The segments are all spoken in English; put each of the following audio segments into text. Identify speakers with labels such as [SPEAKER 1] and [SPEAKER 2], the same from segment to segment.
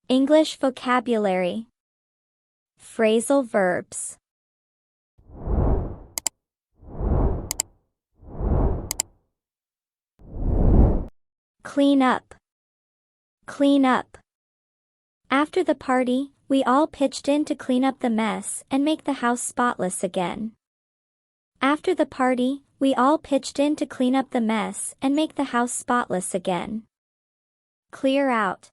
[SPEAKER 1] English vocabulary. Phrasal verbs. Clean up. Clean up. After the party, we all pitched in to clean up the mess and make the house spotless again. After the party, we all pitched in to clean up the mess and make the house spotless again. Clear out.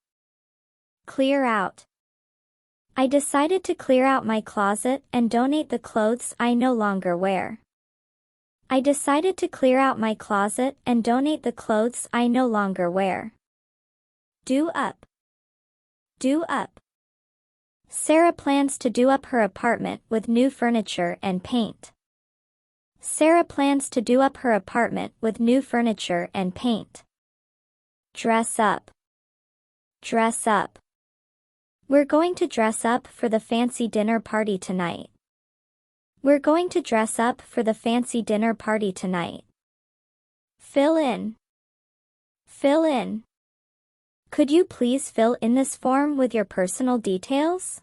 [SPEAKER 1] Clear out. I decided to clear out my closet and donate the clothes I no longer wear. I decided to clear out my closet and donate the clothes I no longer wear. Do up. Do up. Sarah plans to do up her apartment with new furniture and paint. Sarah plans to do up her apartment with new furniture and paint. Dress up. Dress up. We're going to dress up for the fancy dinner party tonight. We're going to dress up for the fancy dinner party tonight. Fill in. Fill in. Could you please fill in this form with your personal details?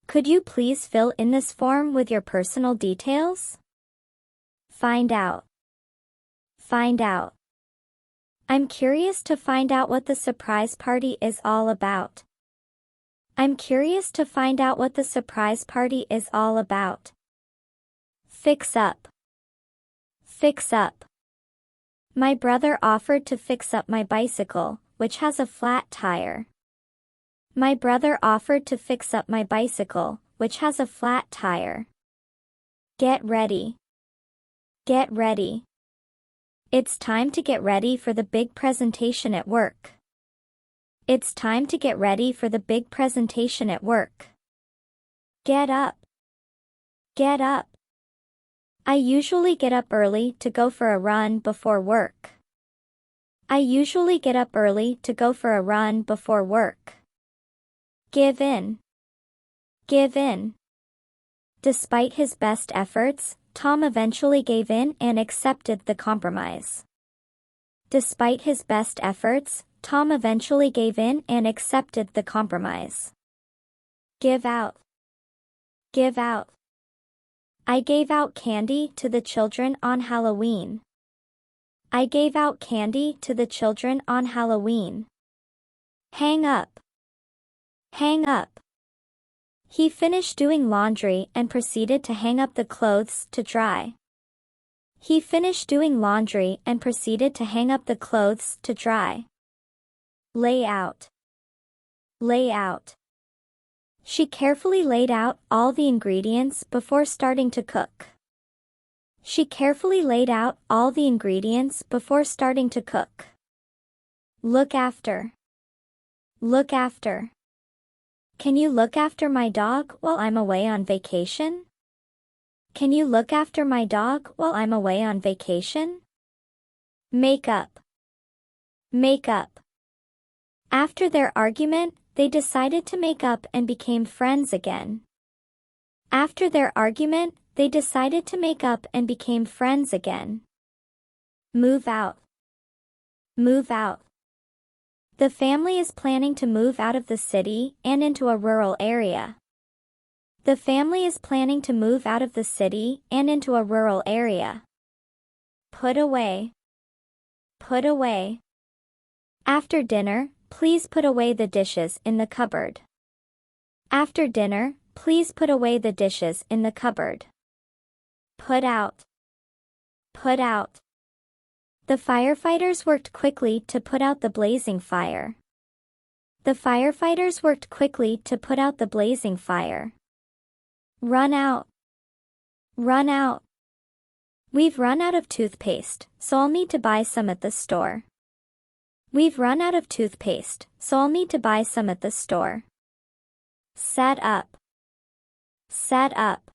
[SPEAKER 1] Could you please fill in this form with your personal details? Find out. Find out. I'm curious to find out what the surprise party is all about. I'm curious to find out what the surprise party is all about. Fix up. Fix up. My brother offered to fix up my bicycle, which has a flat tire. My brother offered to fix up my bicycle, which has a flat tire. Get ready. Get ready. It's time to get ready for the big presentation at work. It's time to get ready for the big presentation at work. Get up. Get up. I usually get up early to go for a run before work. I usually get up early to go for a run before work. Give in. Give in. Despite his best efforts, Tom eventually gave in and accepted the compromise. Despite his best efforts, Tom eventually gave in and accepted the compromise. Give out. Give out. I gave out candy to the children on Halloween. I gave out candy to the children on Halloween. Hang up. Hang up. He finished doing laundry and proceeded to hang up the clothes to dry. He finished doing laundry and proceeded to hang up the clothes to dry. Lay out. Lay out. She carefully laid out all the ingredients before starting to cook. She carefully laid out all the ingredients before starting to cook. Look after. Look after. Can you look after my dog while I'm away on vacation? Can you look after my dog while I'm away on vacation? Make up. Make up. After their argument, they decided to make up and became friends again. After their argument, they decided to make up and became friends again. Move out. Move out. The family is planning to move out of the city and into a rural area. The family is planning to move out of the city and into a rural area. Put away. Put away. After dinner, please put away the dishes in the cupboard. After dinner, please put away the dishes in the cupboard. Put out. Put out. The firefighters worked quickly to put out the blazing fire. The firefighters worked quickly to put out the blazing fire. Run out. Run out. We've run out of toothpaste, so I'll need to buy some at the store. We've run out of toothpaste, so I'll need to buy some at the store. Set up. Set up.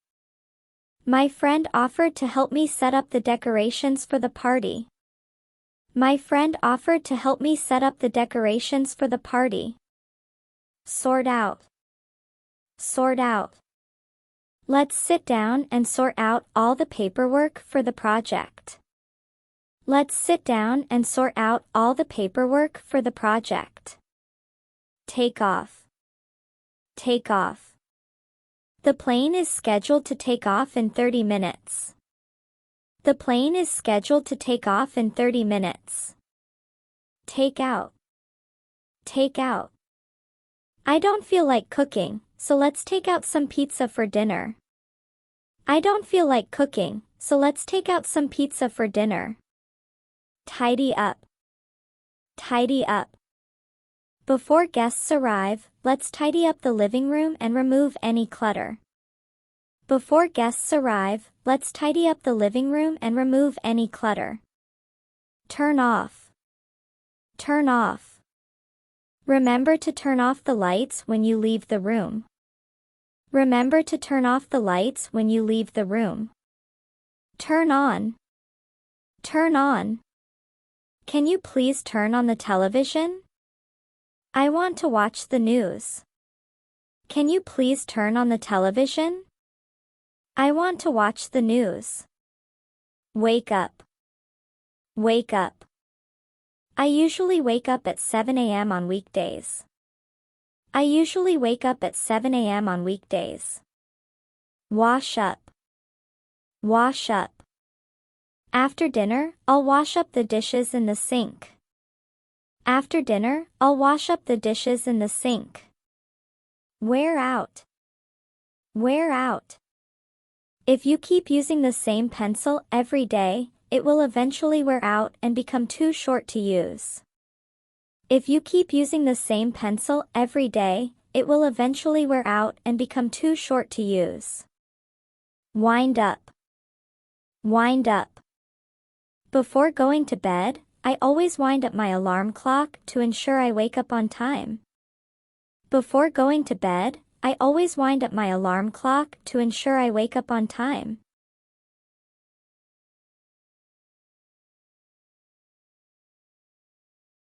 [SPEAKER 1] My friend offered to help me set up the decorations for the party. My friend offered to help me set up the decorations for the party. Sort out. Sort out. Let's sit down and sort out all the paperwork for the project. Let's sit down and sort out all the paperwork for the project. Take off. Take off. The plane is scheduled to take off in 30 minutes. The plane is scheduled to take off in 30 minutes. Take out. Take out. I don't feel like cooking, so let's take out some pizza for dinner. I don't feel like cooking, so let's take out some pizza for dinner. Tidy up. Tidy up. Before guests arrive, let's tidy up the living room and remove any clutter. Before guests arrive, let's tidy up the living room and remove any clutter. Turn off. Turn off. Remember to turn off the lights when you leave the room. Remember to turn off the lights when you leave the room. Turn on. Turn on. Can you please turn on the television? I want to watch the news. Can you please turn on the television? I want to watch the news. Wake up. Wake up. I usually wake up at 7 a.m. on weekdays. I usually wake up at 7 a.m. on weekdays. Wash up. Wash up. After dinner, I'll wash up the dishes in the sink. After dinner, I'll wash up the dishes in the sink. Wear out. Wear out. If you keep using the same pencil every day, it will eventually wear out and become too short to use. If you keep using the same pencil every day, it will eventually wear out and become too short to use. Wind up. Wind up. Before going to bed, I always wind up my alarm clock to ensure I wake up on time. Before going to bed, I always wind up my alarm clock to ensure I wake up on time.